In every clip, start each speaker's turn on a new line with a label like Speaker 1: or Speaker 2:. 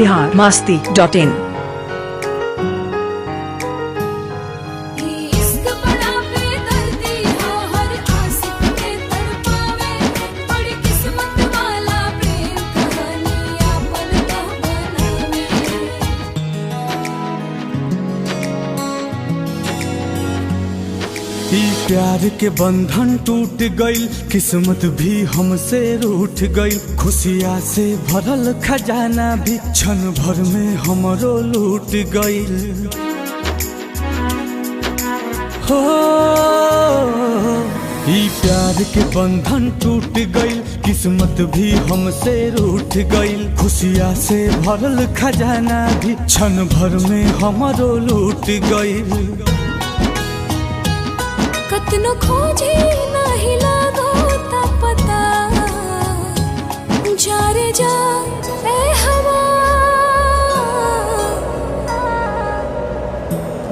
Speaker 1: biharmasti.in।
Speaker 2: प्यार के बंधन टूट गई, किस्मत भी हमसे रूठ गई। खुशियाँ से भरल खजाना भी क्षण भर में हमरो लूट गई। हो ई प्यार के बंधन टूट गई, किस्मत भी हमसे रूठ गई। खुशियाँ से भरल खजाना भी क्षण भर में हमरो लूट गई।
Speaker 3: कतनो खोजे नाही लागो ता पता, जा रे जा ए हवा,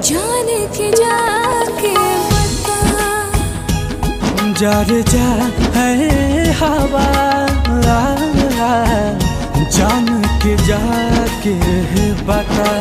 Speaker 3: जाने के जाके बता।
Speaker 2: जा रे जा ए हवा, जान के जाके बता।